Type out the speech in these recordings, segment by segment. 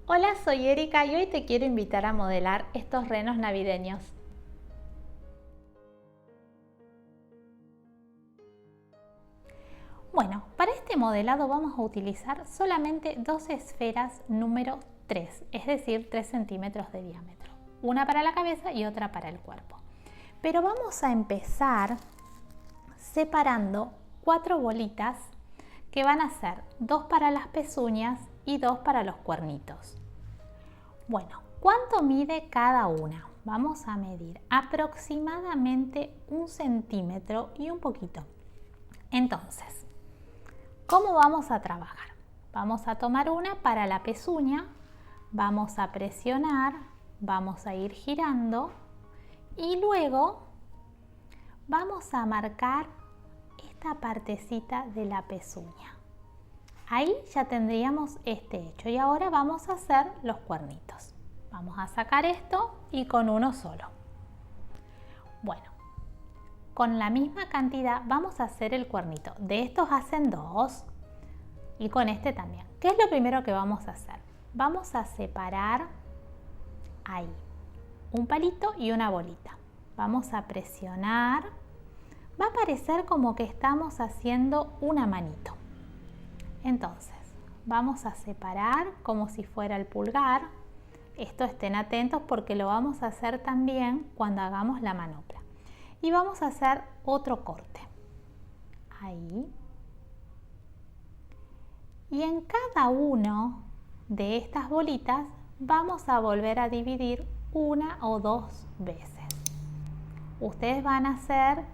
Hola, soy Erika y hoy te quiero invitar a modelar estos renos navideños. Bueno, para este modelado vamos a utilizar solamente dos esferas número 3, es decir, 3 centímetros de diámetro. Una para la cabeza y otra para el cuerpo. Pero vamos a empezar separando 4 bolitas que van a ser 2 para las pezuñas y 2 para los cuernitos. Bueno, ¿cuánto mide cada una? Vamos a medir aproximadamente 1 centímetro y un poquito. Entonces, ¿cómo vamos a trabajar? Vamos a tomar una para la pezuña, vamos a presionar, vamos a ir girando y luego vamos a marcar esta partecita de la pezuña. Ahí ya tendríamos este hecho y ahora vamos a hacer los cuernitos. Vamos a sacar esto y con uno solo. Bueno, con la misma cantidad vamos a hacer el cuernito. De estos hacen 2 y con este también. ¿Qué es lo primero que vamos a hacer? Vamos a separar ahí un palito y una bolita. Vamos a presionar. Va a parecer como que estamos haciendo una manito. Entonces, vamos a separar como si fuera el pulgar. Esto estén atentos porque lo vamos a hacer también cuando hagamos la manopla. Y vamos a hacer otro corte. Ahí. Y en cada uno de estas bolitas vamos a volver a dividir una o 2 veces. Ustedes van a hacer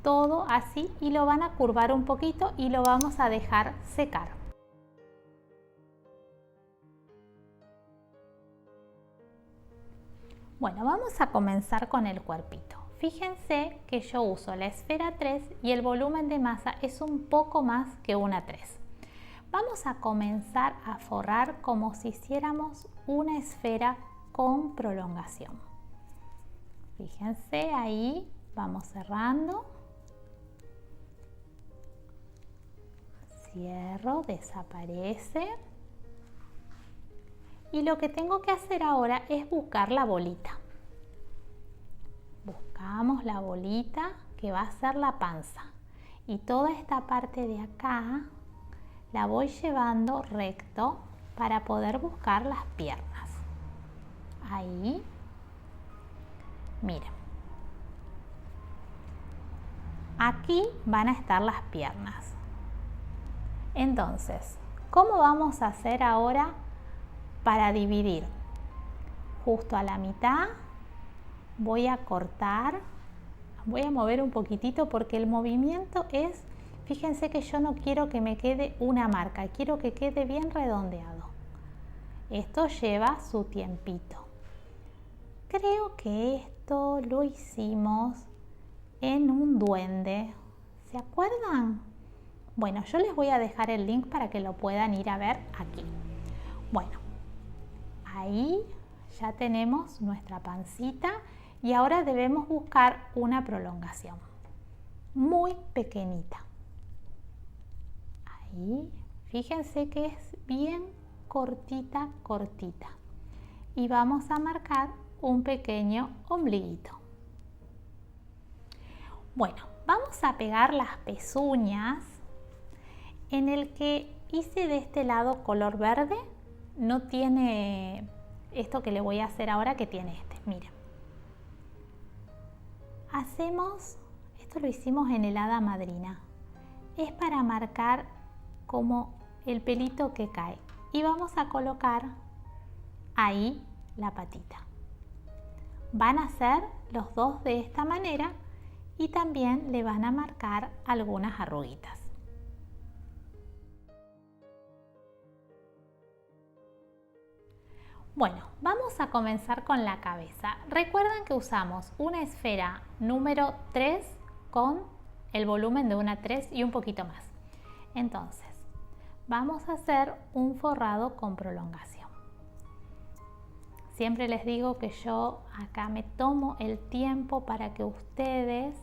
todo así y lo van a curvar un poquito y lo vamos a dejar secar. Bueno, vamos a comenzar con el cuerpito. Fíjense que yo uso la esfera 3 y el volumen de masa es un poco más que una 3. Vamos a comenzar a forrar como si hiciéramos una esfera con prolongación. Fíjense ahí, vamos cerrando. Cierro, desaparece. Y lo que tengo que hacer ahora es buscar la bolita. Buscamos la bolita que va a ser la panza. Y toda esta parte de acá la voy llevando recto para poder buscar las piernas. Ahí. Miren. Aquí van a estar las piernas. Entonces, ¿cómo vamos a hacer ahora para dividir? Justo a la mitad voy a cortar, voy a mover un poquitito porque el movimiento es, fíjense que yo no quiero que me quede una marca, quiero que quede bien redondeado. Esto lleva su tiempito. Creo que esto lo hicimos en un duende, ¿se acuerdan? Bueno, yo les voy a dejar el link para que lo puedan ir a ver aquí. Bueno, ahí ya tenemos nuestra pancita y ahora debemos buscar una prolongación muy pequeñita. Ahí, fíjense que es bien cortita, cortita. Y vamos a marcar un pequeño ombliguito. Bueno, vamos a pegar las pezuñas. En el que hice de este lado color verde, no tiene esto que le voy a hacer ahora que tiene este, miren. Hacemos, esto lo hicimos en el hada madrina, es para marcar como el pelito que cae. Y vamos a colocar ahí la patita. Van a hacer los dos de esta manera y también le van a marcar algunas arruguitas. Bueno, vamos a comenzar con la cabeza. Recuerden que usamos una esfera número 3 con el volumen de una 3 y un poquito más. Entonces, vamos a hacer un forrado con prolongación. Siempre les digo que yo acá me tomo el tiempo para que ustedes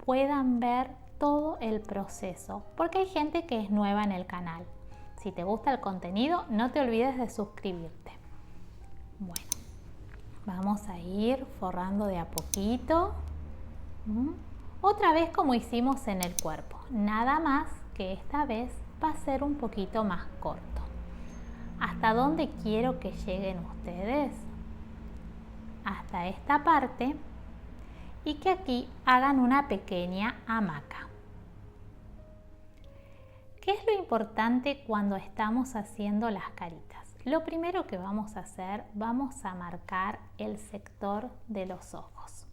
puedan ver todo el proceso, porque hay gente que es nueva en el canal. Si te gusta el contenido, no te olvides de suscribirte. Bueno, vamos a ir forrando de a poquito. Otra vez como hicimos en el cuerpo, nada más que esta vez va a ser un poquito más corto. ¿Hasta dónde quiero que lleguen ustedes? Hasta esta parte, y que aquí hagan una pequeña hamaca. ¿Qué es lo importante cuando estamos haciendo las caritas? Lo primero que vamos a hacer, vamos a marcar el sector de los ojos.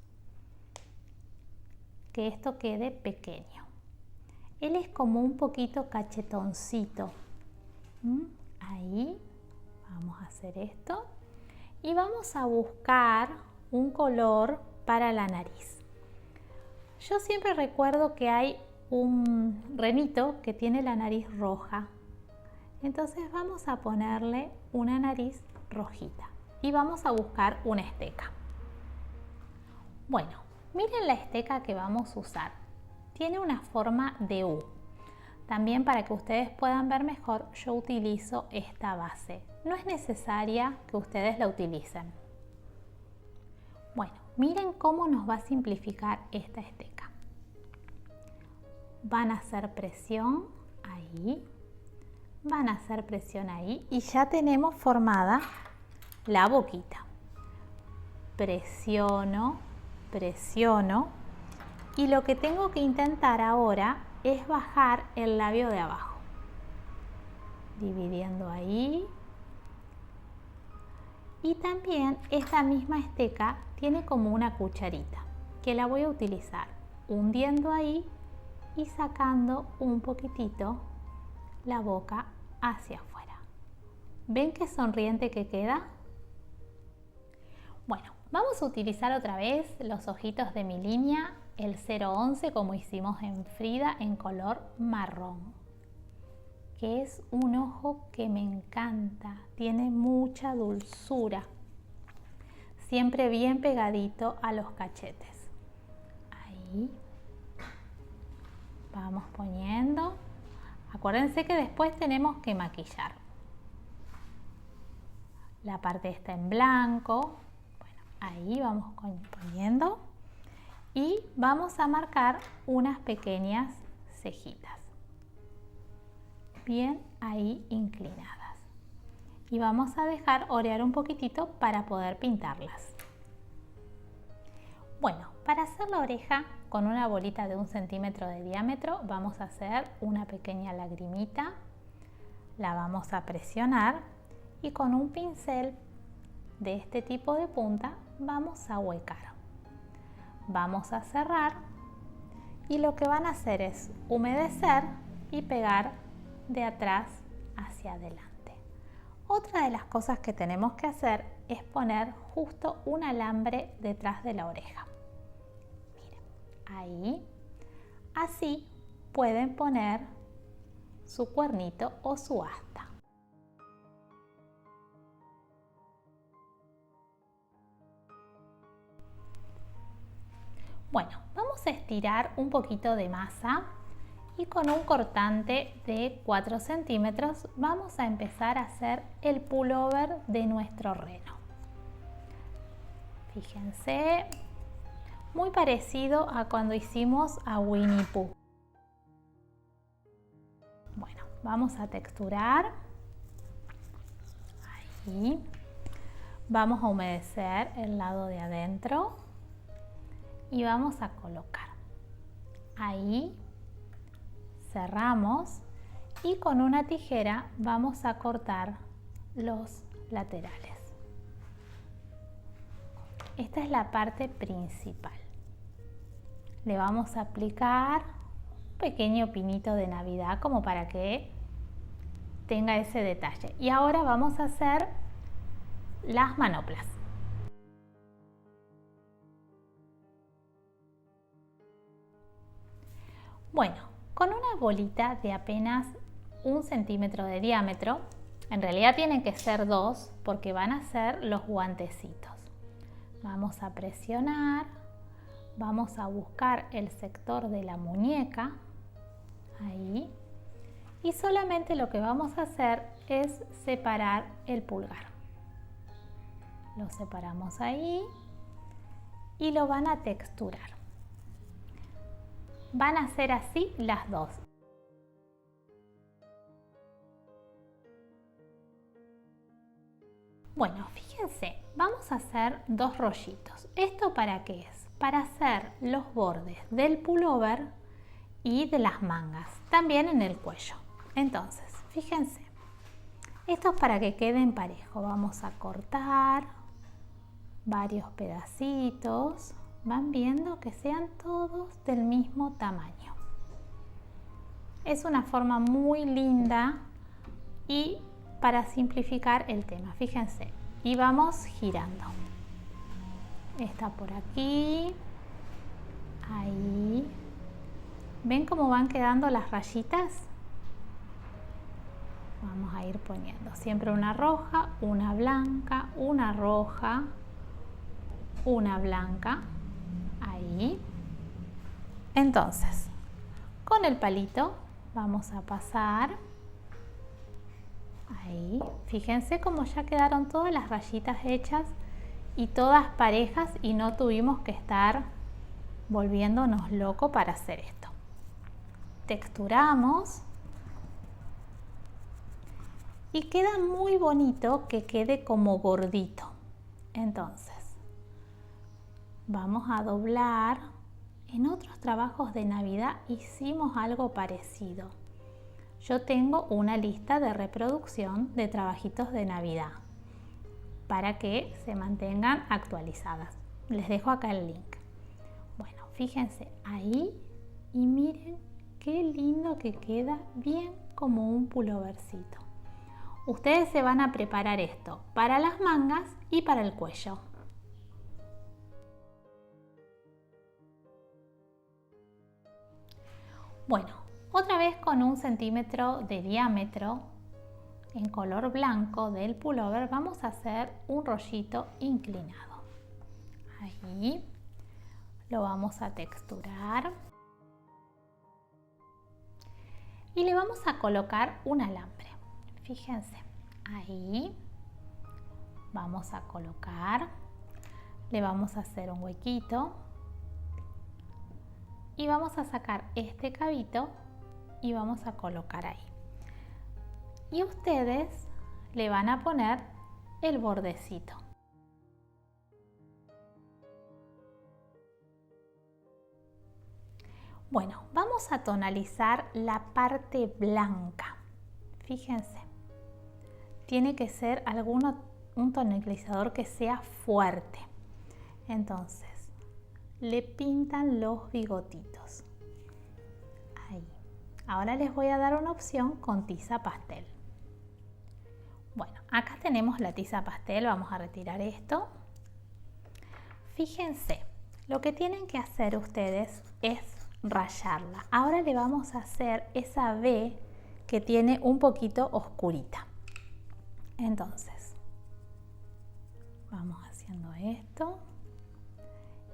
Que esto quede pequeño. Él es como un poquito cachetoncito. Ahí vamos a hacer esto y vamos a buscar un color para la nariz. Yo siempre recuerdo que hay un renito que tiene la nariz roja, entonces vamos a ponerle una nariz rojita y vamos a buscar una esteca. Bueno, miren la esteca que vamos a usar, tiene una forma de U. También para que ustedes puedan ver mejor, yo utilizo esta base. No es necesaria que ustedes la utilicen. Bueno, miren cómo nos va a simplificar esta esteca. Van a hacer presión ahí, van a hacer presión ahí y ya tenemos formada la boquita. Presiono, presiono y lo que tengo que intentar ahora es bajar el labio de abajo, dividiendo ahí. Y también esta misma esteca tiene como una cucharita que la voy a utilizar hundiendo ahí y sacando un poquitito la boca hacia afuera. ¿Ven qué sonriente que queda? Bueno, vamos a utilizar otra vez los ojitos de mi línea, el 011 como hicimos en Frida, en color marrón, que es un ojo que me encanta, tiene mucha dulzura, siempre bien pegadito a los cachetes. Ahí vamos poniendo. Acuérdense que después tenemos que maquillar. La parte está en blanco. Bueno, ahí vamos poniendo. Y vamos a marcar unas pequeñas cejitas. Bien ahí inclinadas. Y vamos a dejar orear un poquitito para poder pintarlas. Bueno, para hacer la oreja con una bolita de 1 centímetro de diámetro vamos a hacer una pequeña lagrimita, la vamos a presionar y con un pincel de este tipo de punta vamos a huecar. Vamos a cerrar y lo que van a hacer es humedecer y pegar de atrás hacia adelante. Otra de las cosas que tenemos que hacer es poner justo un alambre detrás de la oreja. Ahí, así pueden poner su cuernito o su asta. Bueno, vamos a estirar un poquito de masa y con un cortante de 4 centímetros vamos a empezar a hacer el pullover de nuestro reno. Fíjense, muy parecido a cuando hicimos a Winnie Pooh. Bueno, vamos a texturar. Ahí. Vamos a humedecer el lado de adentro y vamos a colocar. Ahí cerramos y con una tijera vamos a cortar los laterales. Esta es la parte principal. Le vamos a aplicar un pequeño pinito de Navidad como para que tenga ese detalle. Y ahora vamos a hacer las manoplas. Bueno, con una bolita de apenas 1 centímetro de diámetro, en realidad tienen que ser 2 porque van a ser los guantecitos. Vamos a presionar, vamos a buscar el sector de la muñeca, ahí, y solamente lo que vamos a hacer es separar el pulgar. Lo separamos ahí y lo van a texturar. Van a ser así las dos. Bueno, fíjense, vamos a hacer dos rollitos. ¿Esto para qué es? Para hacer los bordes del pullover y de las mangas, también en el cuello. Entonces, fíjense, esto es para que queden parejos. Vamos a cortar varios pedacitos. Van viendo que sean todos del mismo tamaño. Es una forma muy linda y para simplificar el tema, fíjense, y vamos girando. Está por aquí, ahí. ¿Ven cómo van quedando las rayitas? Vamos a ir poniendo siempre una roja, una blanca, una roja, una blanca, ahí. Entonces, con el palito vamos a pasar. Ahí, fíjense cómo ya quedaron todas las rayitas hechas y todas parejas y no tuvimos que estar volviéndonos locos para hacer esto. Texturamos y queda muy bonito que quede como gordito. Entonces, vamos a doblar. En otros trabajos de Navidad hicimos algo parecido. Yo tengo una lista de reproducción de trabajitos de Navidad para que se mantengan actualizadas. Les dejo acá el link. Bueno, fíjense ahí y miren qué lindo que queda, bien como un pullovercito. Ustedes se van a preparar esto para las mangas y para el cuello. Bueno, otra vez con 1 centímetro de diámetro en color blanco del pullover vamos a hacer un rollito inclinado. Ahí lo vamos a texturar y le vamos a colocar un alambre. Fíjense, ahí vamos a colocar, le vamos a hacer un huequito y vamos a sacar este cabito y vamos a colocar ahí. Y ustedes le van a poner el bordecito. Bueno, vamos a tonalizar la parte blanca. Fíjense, tiene que ser un tonalizador que sea fuerte. Entonces, le pintan los bigotitos. Ahí. Ahora les voy a dar una opción con tiza pastel. Bueno, acá tenemos la tiza pastel, vamos a retirar esto. Fíjense, lo que tienen que hacer ustedes es rayarla. Ahora le vamos a hacer esa V que tiene un poquito oscurita. Entonces, vamos haciendo esto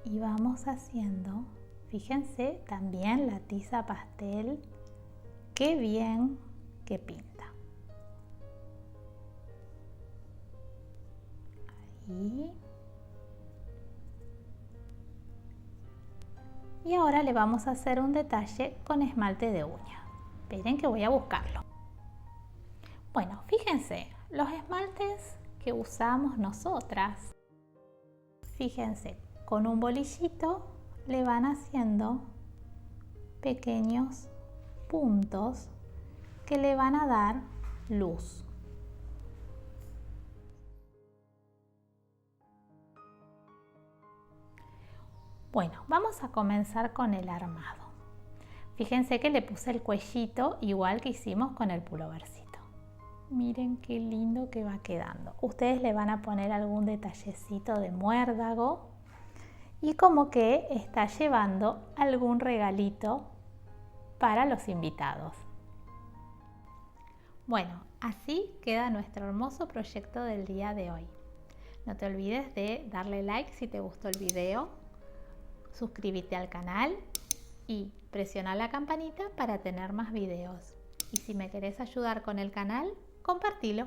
y vamos haciendo, fíjense, también la tiza pastel, qué bien que pinta. Ahí. Y ahora le vamos a hacer un detalle con esmalte de uña. Esperen que voy a buscarlo. Bueno, fíjense, los esmaltes que usamos nosotras. Fíjense, con un bolillito le van haciendo pequeños puntos que le van a dar luz. Bueno, vamos a comenzar con el armado. Fíjense que le puse el cuellito igual que hicimos con el pullovercito. Miren qué lindo que va quedando. Ustedes le van a poner algún detallecito de muérdago y como que está llevando algún regalito para los invitados. Bueno, así queda nuestro hermoso proyecto del día de hoy. No te olvides de darle like si te gustó el video, suscríbete al canal y presiona la campanita para tener más videos. y si me querés ayudar con el canal, compartilo.